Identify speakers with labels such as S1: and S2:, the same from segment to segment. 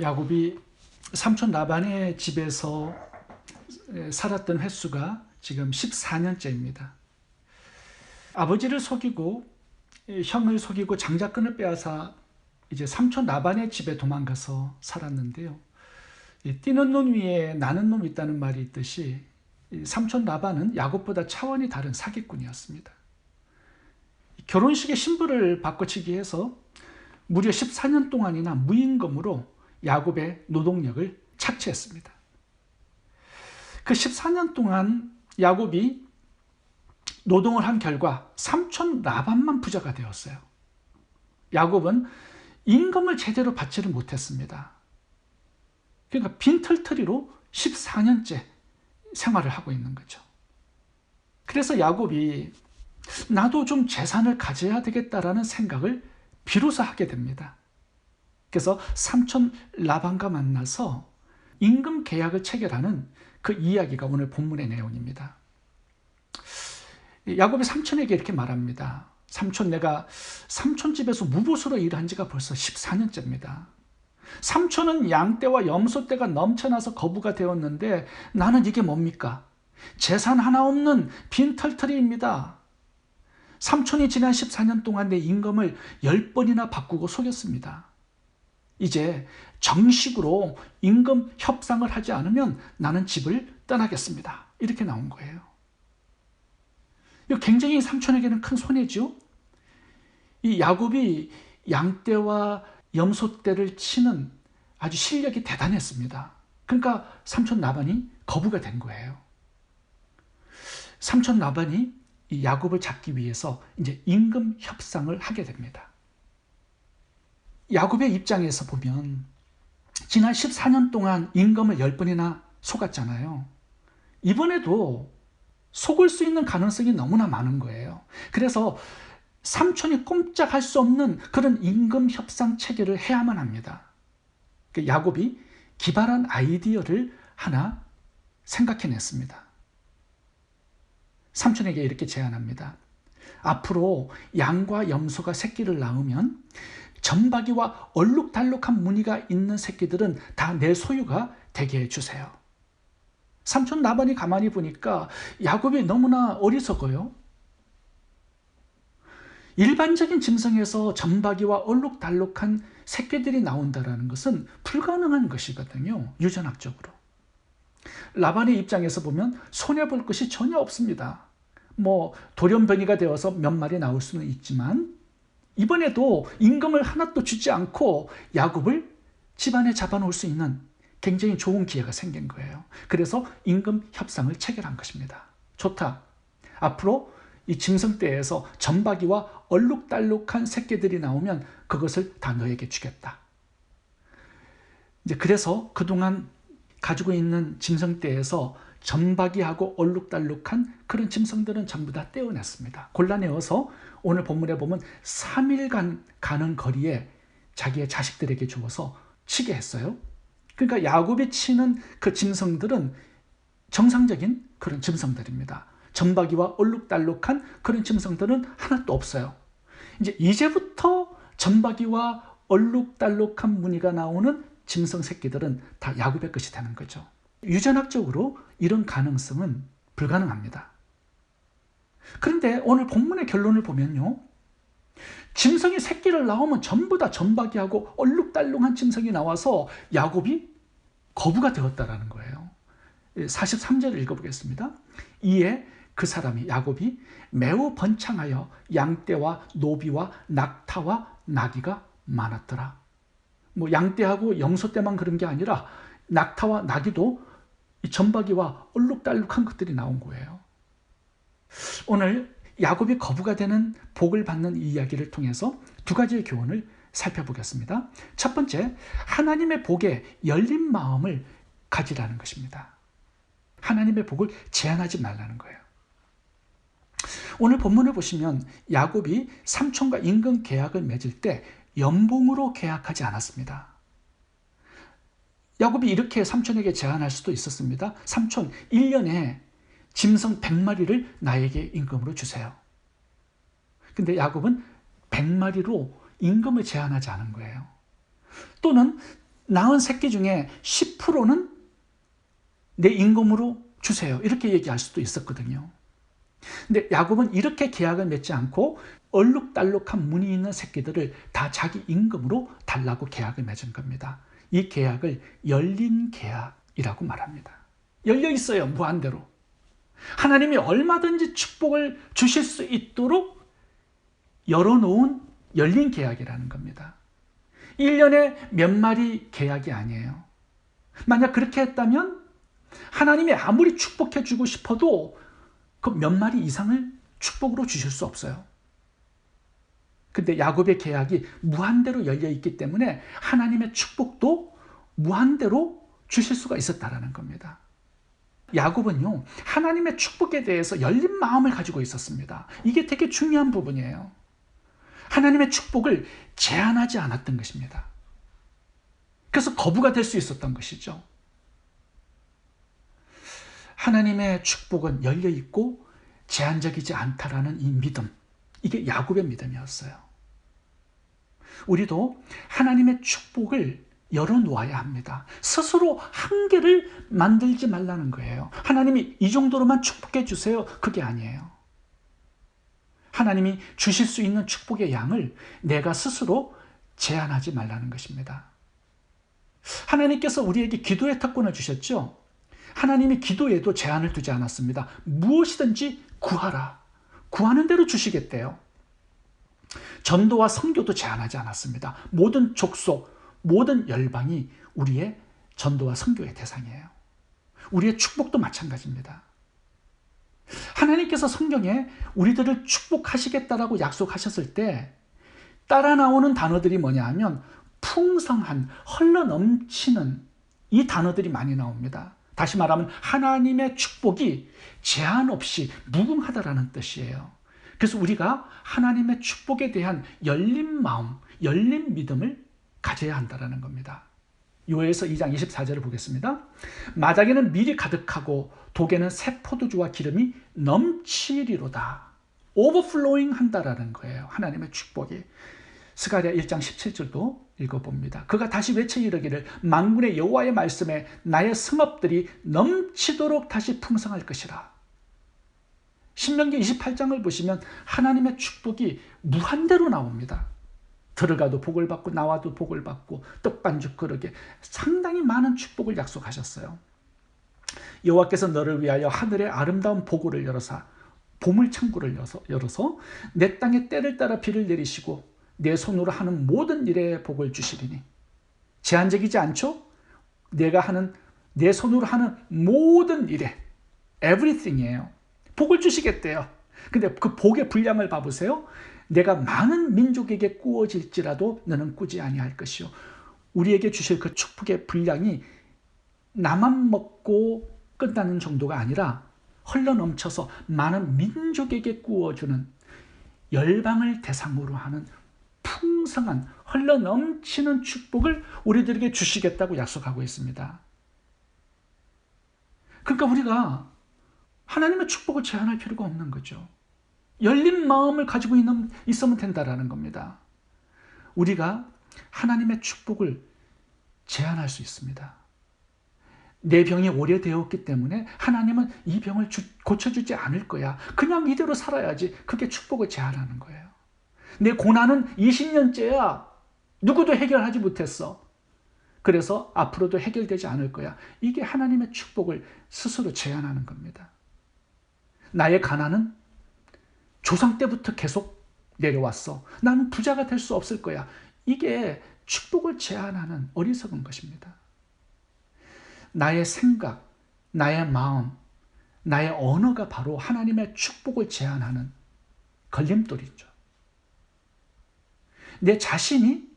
S1: 야곱이 삼촌 라반의 집에서 살았던 횟수가 지금 14년째입니다. 아버지를 속이고 형을 속이고 장자권을 빼앗아 이제 삼촌 라반의 집에 도망가서 살았는데요. 뛰는 놈 위에 나는 놈이 있다는 말이 있듯이 삼촌 라반은 야곱보다 차원이 다른 사기꾼이었습니다. 결혼식의 신부를 바꿔치기 해서 무려 14년 동안이나 무임금으로 야곱의 노동력을 착취했습니다. 그 14년 동안 야곱이 노동을 한 결과 삼촌 라반만 부자가 되었어요. 야곱은 임금을 제대로 받지를 못했습니다. 그러니까 빈털터리로 14년째 생활을 하고 있는 거죠. 그래서 야곱이 나도 좀 재산을 가져야 되겠다라는 생각을 비로소 하게 됩니다. 그래서 삼촌 라반과 만나서 임금 계약을 체결하는 그 이야기가 오늘 본문의 내용입니다. 야곱이 삼촌에게 이렇게 말합니다. 삼촌, 내가 삼촌 집에서 무보수로 일한 지가 벌써 14년째입니다. 삼촌은 양떼와 염소떼가 넘쳐나서 거부가 되었는데 나는 이게 뭡니까? 재산 하나 없는 빈털터리입니다. 삼촌이 지난 14년 동안 내 임금을 10번이나 바꾸고 속였습니다. 이제 정식으로 임금 협상을 하지 않으면 나는 집을 떠나겠습니다. 이렇게 나온 거예요. 이거 굉장히 삼촌에게는 큰 손해죠. 이 야곱이 양떼와 염소떼를 치는 아주 실력이 대단했습니다. 그러니까 삼촌 라반이 거부가 된 거예요. 삼촌 라반이 이 야곱을 잡기 위해서 이제 임금 협상을 하게 됩니다. 야곱의 입장에서 보면 지난 14년 동안 임금을 10번이나 속았잖아요. 이번에도 속을 수 있는 가능성이 너무나 많은 거예요. 그래서 삼촌이 꼼짝할 수 없는 그런 임금 협상 체계를 해야만 합니다. 야곱이 기발한 아이디어를 하나 생각해냈습니다. 삼촌에게 이렇게 제안합니다. 앞으로 양과 염소가 새끼를 낳으면 점박이와 얼룩달룩한 무늬가 있는 새끼들은 다 내 소유가 되게 해주세요. 삼촌 라반이 가만히 보니까 야곱이 너무나 어리석어요. 일반적인 짐승에서 점박이와 얼룩달룩한 새끼들이 나온다는 것은 불가능한 것이거든요. 유전학적으로. 라반의 입장에서 보면 손해볼 것이 전혀 없습니다. 돌연변이가 되어서 몇 마리 나올 수는 있지만 이번에도 임금을 하나도 주지 않고 야곱을 집안에 잡아놓을 수 있는 굉장히 좋은 기회가 생긴 거예요. 그래서 임금 협상을 체결한 것입니다. 좋다. 앞으로 이 짐승떼에서 점박이와 얼룩달룩한 새끼들이 나오면 그것을 다 너에게 주겠다. 이제 그래서 그동안 가지고 있는 짐승떼에서 점박이하고 얼룩달룩한 그런 짐승들은 전부 다 떼어냈습니다. 골라내어서 오늘 본문에 보면 3일간 가는 거리에 자기의 자식들에게 주어서 치게 했어요. 그러니까 야곱이 치는 그 짐승들은 정상적인 그런 짐승들입니다. 점박이와 얼룩달룩한 그런 짐승들은 하나도 없어요. 이제부터 점박이와 얼룩달룩한 무늬가 나오는 짐승 새끼들은 다 야곱의 것이 되는 거죠. 유전학적으로 이런 가능성은 불가능합니다. 그런데 오늘 본문의 결론을 보면요. 짐승이 새끼를 낳으면 전부 다 점박이하고 얼룩달룩한 짐승이 나와서 야곱이 거부가 되었다라는 거예요. 43절을 읽어보겠습니다. 이에 그 사람이 야곱이 매우 번창하여 양떼와 노비와 낙타와 나귀가 많았더라. 양떼하고 염소떼만 그런 게 아니라 낙타와 나귀도 이 점박이와 얼룩달룩한 것들이 나온 거예요. 오늘 야곱이 거부가 되는 복을 받는 이 이야기를 통해서 두 가지의 교훈을 살펴보겠습니다. 첫 번째, 하나님의 복에 열린 마음을 가지라는 것입니다. 하나님의 복을 제한하지 말라는 거예요. 오늘 본문을 보시면 야곱이 삼촌과 임금 계약을 맺을 때 연봉으로 계약하지 않았습니다. 야곱이 이렇게 삼촌에게 제안할 수도 있었습니다. 삼촌, 1년에 짐승 100마리를 나에게 임금으로 주세요. 근데 야곱은 100마리로 임금을 제한하지 않은 거예요. 또는 낳은 새끼 중에 10%는 내 임금으로 주세요. 이렇게 얘기할 수도 있었거든요. 근데 야곱은 이렇게 계약을 맺지 않고 얼룩달룩한 무늬 있는 새끼들을 다 자기 임금으로 달라고 계약을 맺은 겁니다. 이 계약을 열린 계약이라고 말합니다. 열려 있어요, 무한대로. 하나님이 얼마든지 축복을 주실 수 있도록 열어놓은 열린 계약이라는 겁니다. 1년에 몇 마리 계약이 아니에요. 만약 그렇게 했다면 하나님이 아무리 축복해 주고 싶어도 그 몇 마리 이상을 축복으로 주실 수 없어요. 근데 야곱의 계약이 무한대로 열려 있기 때문에 하나님의 축복도 무한대로 주실 수가 있었다라는 겁니다. 야곱은요, 하나님의 축복에 대해서 열린 마음을 가지고 있었습니다. 이게 되게 중요한 부분이에요. 하나님의 축복을 제한하지 않았던 것입니다. 그래서 거부가 될 수 있었던 것이죠. 하나님의 축복은 열려 있고 제한적이지 않다라는 이 믿음, 이게 야곱의 믿음이었어요. 우리도 하나님의 축복을 열어놓아야 합니다. 스스로 한계를 만들지 말라는 거예요. 하나님이 이 정도로만 축복해 주세요. 그게 아니에요. 하나님이 주실 수 있는 축복의 양을 내가 스스로 제한하지 말라는 것입니다. 하나님께서 우리에게 기도의 특권을 주셨죠. 하나님이 기도에도 제한을 두지 않았습니다. 무엇이든지 구하라. 구하는 대로 주시겠대요. 전도와 선교도 제한하지 않았습니다. 모든 족속, 모든 열방이 우리의 전도와 선교의 대상이에요. 우리의 축복도 마찬가지입니다. 하나님께서 성경에 우리들을 축복하시겠다라고 약속하셨을 때 따라 나오는 단어들이 뭐냐 하면 풍성한, 흘러넘치는 이 단어들이 많이 나옵니다. 다시 말하면 하나님의 축복이 제한 없이 무궁하다라는 뜻이에요. 그래서 우리가 하나님의 축복에 대한 열린 마음, 열린 믿음을 가져야 한다는 겁니다. 요엘서 2장 24절을 보겠습니다. 마당에는 밀이 가득하고 독에는 새 포도주와 기름이 넘치리로다. 오버플로잉 한다라는 거예요. 하나님의 축복이. 스가랴 1장 17절도 읽어봅니다. 그가 다시 외쳐 이르기를 만군의 여호와의 말씀에 나의 성읍들이 넘치도록 다시 풍성할 것이라. 신명기 28장을 보시면 하나님의 축복이 무한대로 나옵니다. 들어가도 복을 받고 나와도 복을 받고 떡반죽 그릇에 상당히 많은 축복을 약속하셨어요. 여호와께서 너를 위하여 하늘의 아름다운 보고를 열어사 보물창고를 열어서 내 땅에 때를 따라 비를 내리시고 내 손으로 하는 모든 일에 복을 주시리니. 제한적이지 않죠? 내 손으로 하는 모든 일에 everything이에요. 복을 주시겠대요. 근데 그 복의 분량을 봐보세요. 내가 많은 민족에게 꾸어질지라도 너는 꾸지 아니할 것이요. 우리에게 주실 그 축복의 분량이 나만 먹고 끝나는 정도가 아니라 흘러넘쳐서 많은 민족에게 꾸어주는, 열방을 대상으로 하는 풍성한 흘러넘치는 축복을 우리들에게 주시겠다고 약속하고 있습니다. 그러니까 우리가 하나님의 축복을 제한할 필요가 없는 거죠. 열린 마음을 가지고 있으면 된다라는 겁니다. 우리가 하나님의 축복을 제한할 수 있습니다. 내 병이 오래되었기 때문에 하나님은 이 병을 고쳐주지 않을 거야. 그냥 이대로 살아야지. 그게 축복을 제한하는 거예요. 내 고난은 20년째야. 누구도 해결하지 못했어. 그래서 앞으로도 해결되지 않을 거야. 이게 하나님의 축복을 스스로 제한하는 겁니다. 나의 가난은 조상 때부터 계속 내려왔어. 나는 부자가 될 수 없을 거야. 이게 축복을 제한하는 어리석은 것입니다. 나의 생각, 나의 마음, 나의 언어가 바로 하나님의 축복을 제한하는 걸림돌이죠. 내 자신이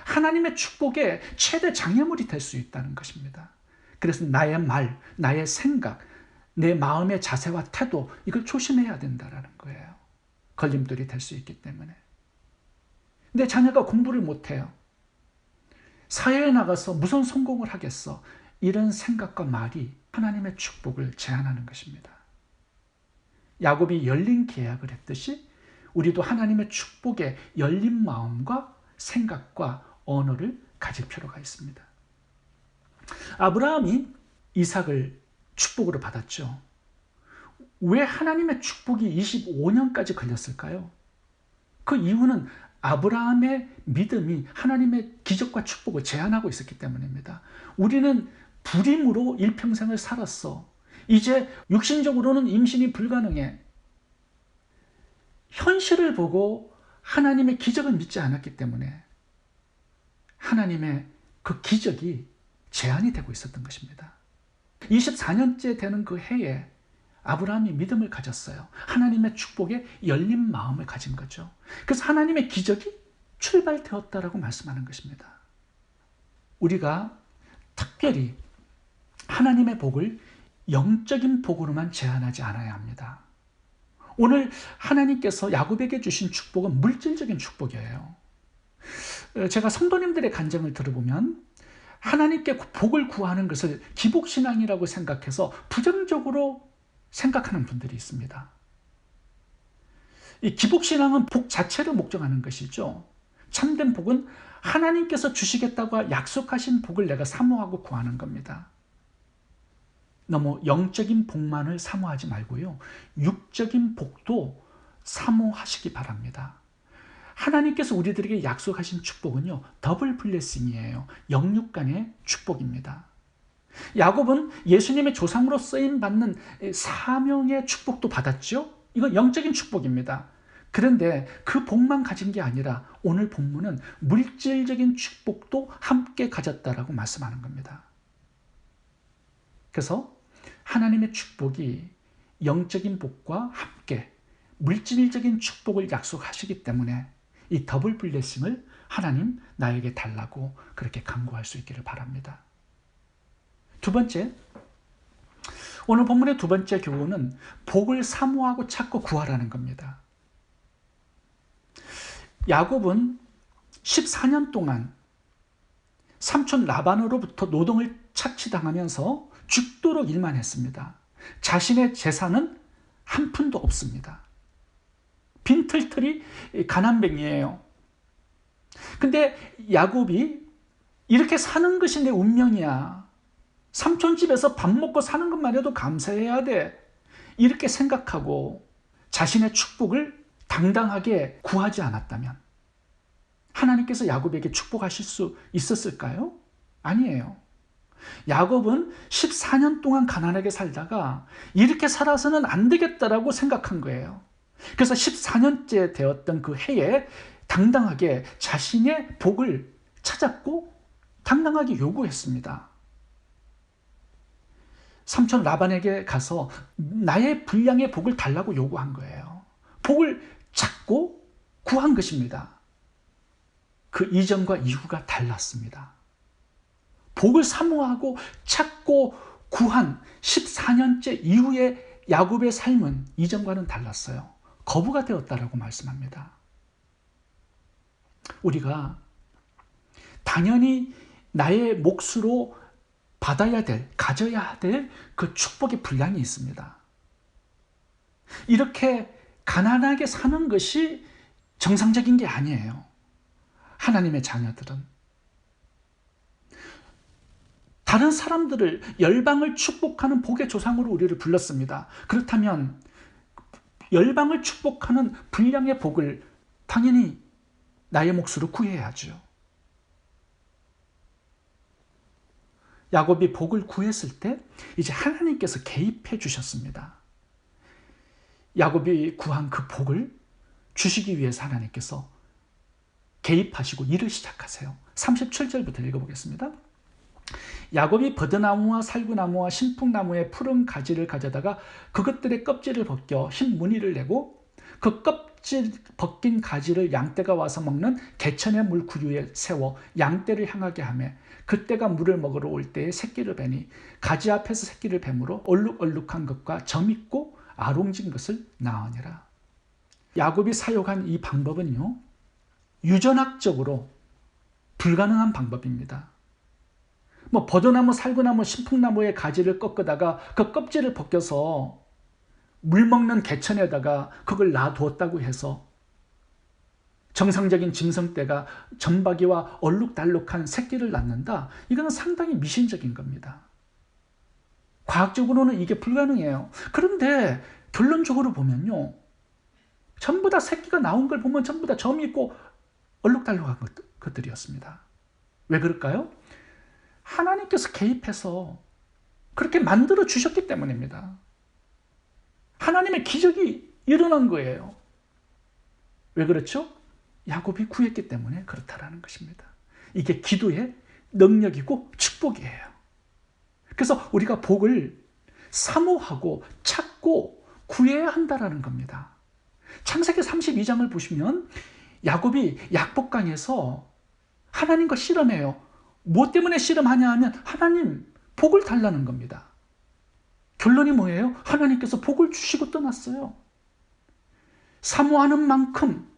S1: 하나님의 축복의 최대 장애물이 될 수 있다는 것입니다. 그래서 나의 말, 나의 생각, 내 마음의 자세와 태도, 이걸 조심해야 된다는 거예요. 걸림돌이 될 수 있기 때문에. 내 자녀가 공부를 못해요. 사회에 나가서 무슨 성공을 하겠어. 이런 생각과 말이 하나님의 축복을 제한하는 것입니다. 야곱이 열린 계약을 했듯이 우리도 하나님의 축복에 열린 마음과 생각과 언어를 가질 필요가 있습니다. 아브라함이 이삭을 축복으로 받았죠. 왜 하나님의 축복이 25년까지 걸렸을까요? 그 이유는 아브라함의 믿음이 하나님의 기적과 축복을 제한하고 있었기 때문입니다. 우리는 불임으로 일평생을 살았어. 이제 육신적으로는 임신이 불가능해. 현실을 보고 하나님의 기적을 믿지 않았기 때문에 하나님의 그 기적이 제한이 되고 있었던 것입니다. 24년째 되는 그 해에 아브라함이 믿음을 가졌어요. 하나님의 축복에 열린 마음을 가진 거죠. 그래서 하나님의 기적이 출발되었다라고 말씀하는 것입니다. 우리가 특별히 하나님의 복을 영적인 복으로만 제한하지 않아야 합니다. 오늘 하나님께서 야곱에게 주신 축복은 물질적인 축복이에요. 제가 성도님들의 간증을 들어보면 하나님께 복을 구하는 것을 기복신앙이라고 생각해서 부정적으로 생각하는 분들이 있습니다. 이 기복신앙은 복 자체를 목적하는 것이죠. 참된 복은 하나님께서 주시겠다고 약속하신 복을 내가 사모하고 구하는 겁니다. 너무 영적인 복만을 사모하지 말고요, 육적인 복도 사모하시기 바랍니다. 하나님께서 우리들에게 약속하신 축복은요, 더블 블레싱이에요. 영육간의 축복입니다. 야곱은 예수님의 조상으로 쓰임받는 사명의 축복도 받았죠. 이건 영적인 축복입니다. 그런데 그 복만 가진 게 아니라 오늘 본문은 물질적인 축복도 함께 가졌다라고 말씀하는 겁니다. 그래서 하나님의 축복이 영적인 복과 함께 물질적인 축복을 약속하시기 때문에 이 더블 블레싱을 하나님 나에게 달라고 그렇게 간구할 수 있기를 바랍니다. 두 번째, 오늘 본문의 두 번째 교훈은 복을 사모하고 찾고 구하라는 겁니다. 야곱은 14년 동안 삼촌 라반으로부터 노동을 착취당하면서 죽도록 일만 했습니다. 자신의 재산은 한 푼도 없습니다. 빈털털이 가난뱅이에요. 근데 야곱이 이렇게 사는 것이 내 운명이야, 삼촌 집에서 밥 먹고 사는 것만 해도 감사해야 돼, 이렇게 생각하고 자신의 축복을 당당하게 구하지 않았다면 하나님께서 야곱에게 축복하실 수 있었을까요? 아니에요. 야곱은 14년 동안 가난하게 살다가 이렇게 살아서는 안 되겠다라고 생각한 거예요. 그래서 14년째 되었던 그 해에 당당하게 자신의 복을 찾았고 당당하게 요구했습니다. 삼촌 라반에게 가서 나의 분량의 복을 달라고 요구한 거예요. 복을 찾고 구한 것입니다. 그 이전과 이후가 달랐습니다. 복을 사모하고 찾고 구한 14년째 이후의 야곱의 삶은 이전과는 달랐어요. 거부가 되었다라고 말씀합니다. 우리가 당연히 나의 몫으로 받아야 될, 가져야 될 그 축복의 분량이 있습니다. 이렇게 가난하게 사는 것이 정상적인 게 아니에요. 하나님의 자녀들은 다른 사람들을, 열방을 축복하는 복의 조상으로 우리를 불렀습니다. 그렇다면 열방을 축복하는 분량의 복을 당연히 나의 몫으로 구해야죠. 야곱이 복을 구했을 때 이제 하나님께서 개입해 주셨습니다. 야곱이 구한 그 복을 주시기 위해서 하나님께서 개입하시고 일을 시작하세요. 37절부터 읽어보겠습니다. 야곱이 버드나무와 살구나무와 신풍나무의 푸른 가지를 가져다가 그것들의 껍질을 벗겨 흰 무늬를 내고 그 껍질 벗긴 가지를 양떼가 와서 먹는 개천의 물 구유에 세워 양떼를 향하게 하며 그때가 물을 먹으러 올 때에 새끼를 베니 가지 앞에서 새끼를 뱀으로 얼룩얼룩한 것과 점 있고 아롱진 것을 낳으니라. 야곱이 사용한 이 방법은요, 유전학적으로 불가능한 방법입니다. 버드나무, 살구나무, 신풍나무의 가지를 꺾다가 그 껍질을 벗겨서 물 먹는 개천에다가 그걸 놔두었다고 해서 정상적인 짐승떼가 점박이와 얼룩달룩한 새끼를 낳는다. 이거는 상당히 미신적인 겁니다. 과학적으로는 이게 불가능해요. 그런데 결론적으로 보면요, 전부 다 새끼가 나온 걸 보면 전부 다 점이 있고 얼룩달룩한 것들이었습니다. 왜 그럴까요? 하나님께서 개입해서 그렇게 만들어 주셨기 때문입니다. 하나님의 기적이 일어난 거예요. 왜 그렇죠? 야곱이 구했기 때문에 그렇다라는 것입니다. 이게 기도의 능력이고 축복이에요. 그래서 우리가 복을 사모하고 찾고 구해야 한다라는 겁니다. 창세기 32장을 보시면 야곱이 약복강에서 하나님과 씨름해요. 뭐 때문에 씨름하냐 하면 하나님 복을 달라는 겁니다. 결론이 뭐예요? 하나님께서 복을 주시고 떠났어요. 사모하는 만큼,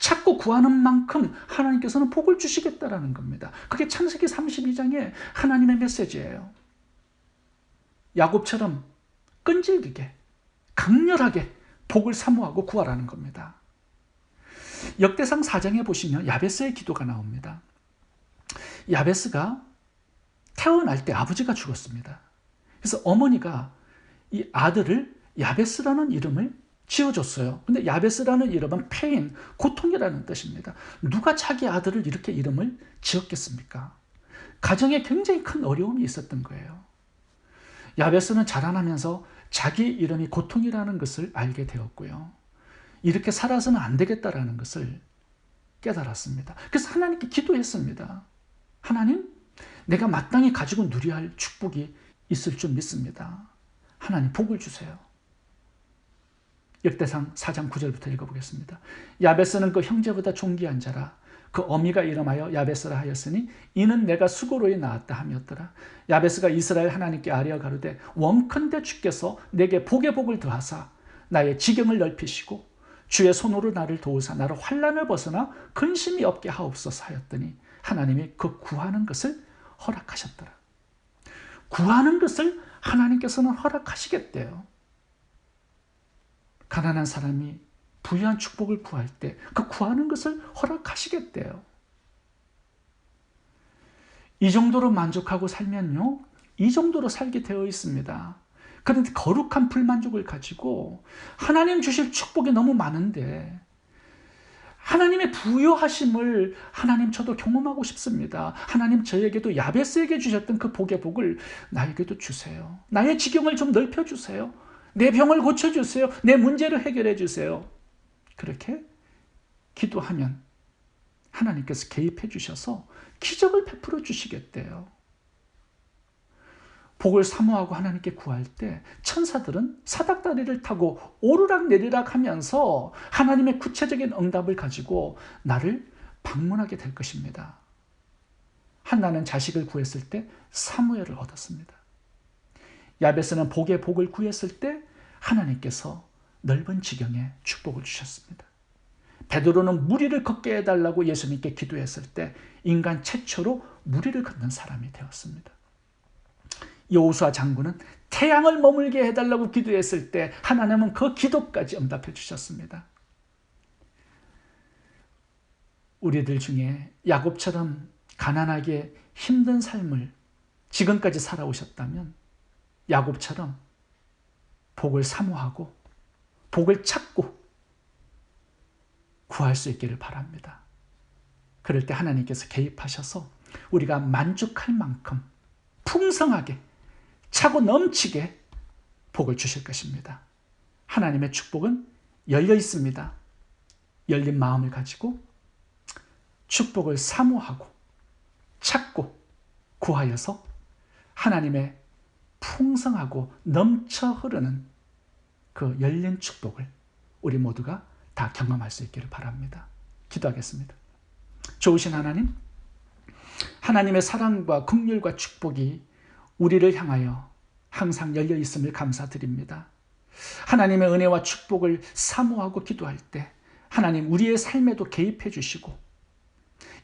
S1: 찾고 구하는 만큼 하나님께서는 복을 주시겠다라는 겁니다. 그게 창세기 32장의 하나님의 메시지예요. 야곱처럼 끈질기게, 강렬하게 복을 사모하고 구하라는 겁니다. 역대상 4장에 보시면 야베스의 기도가 나옵니다. 야베스가 태어날 때 아버지가 죽었습니다. 그래서 어머니가 이 아들을 야베스라는 이름을 지어줬어요. 근데 야베스라는 이름은 페인, 고통이라는 뜻입니다. 누가 자기 아들을 이렇게 이름을 지었겠습니까? 가정에 굉장히 큰 어려움이 있었던 거예요. 야베스는 자라나면서 자기 이름이 고통이라는 것을 알게 되었고요. 이렇게 살아서는 안 되겠다라는 것을 깨달았습니다. 그래서 하나님께 기도했습니다. 하나님, 내가 마땅히 가지고 누려야 할 축복이 있을 줄 믿습니다. 하나님 복을 주세요. 역대상 4장 9절부터 읽어보겠습니다. 야베스는 그 형제보다 존귀한 자라. 그 어미가 이름하여 야베스라 하였으니 이는 내가 수고로이 낳았다 함이었더라. 야베스가 이스라엘 하나님께 아뢰어 가로되 원컨대 주께서 내게 복의 복을 더하사 나의 지경을 넓히시고 주의 손으로 나를 도우사 나를 환난을 벗어나 근심이 없게 하옵소서 하였더니 하나님이 그 구하는 것을 허락하셨더라. 구하는 것을 하나님께서는 허락하시겠대요. 가난한 사람이 부유한 축복을 구할 때 그 구하는 것을 허락하시겠대요. 이 정도로 만족하고 살면요, 이 정도로 살게 되어 있습니다. 그런데 거룩한 불만족을 가지고 하나님 주실 축복이 너무 많은데 하나님의 부요하심을 하나님 저도 경험하고 싶습니다. 하나님 저에게도 야베스에게 주셨던 그 복의 복을 나에게도 주세요. 나의 지경을 좀 넓혀주세요. 내 병을 고쳐주세요. 내 문제를 해결해 주세요. 그렇게 기도하면 하나님께서 개입해 주셔서 기적을 베풀어 주시겠대요. 복을 사모하고 하나님께 구할 때 천사들은 사닥다리를 타고 오르락 내리락 하면서 하나님의 구체적인 응답을 가지고 나를 방문하게 될 것입니다. 한나는 자식을 구했을 때 사무엘을 얻었습니다. 야베스는 복의 복을 구했을 때 하나님께서 넓은 지경에 축복을 주셨습니다. 베드로는 무리를 걷게 해달라고 예수님께 기도했을 때 인간 최초로 무리를 걷는 사람이 되었습니다. 여호수아 장군은 태양을 머물게 해달라고 기도했을 때 하나님은 그 기도까지 응답해 주셨습니다. 우리들 중에 야곱처럼 가난하게 힘든 삶을 지금까지 살아오셨다면 야곱처럼 복을 사모하고 복을 찾고 구할 수 있기를 바랍니다. 그럴 때 하나님께서 개입하셔서 우리가 만족할 만큼 풍성하게 차고 넘치게 복을 주실 것입니다. 하나님의 축복은 열려 있습니다. 열린 마음을 가지고 축복을 사모하고 찾고 구하여서 하나님의 풍성하고 넘쳐 흐르는 그 열린 축복을 우리 모두가 다 경험할 수 있기를 바랍니다. 기도하겠습니다. 좋으신 하나님, 하나님의 사랑과 긍휼과 축복이 우리를 향하여 항상 열려 있음을 감사드립니다. 하나님의 은혜와 축복을 사모하고 기도할 때 하나님 우리의 삶에도 개입해 주시고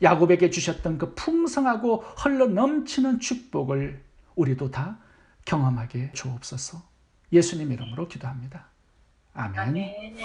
S1: 야곱에게 주셨던 그 풍성하고 흘러 넘치는 축복을 우리도 다 경험하게 주옵소서. 예수님 이름으로 기도합니다. 아멘.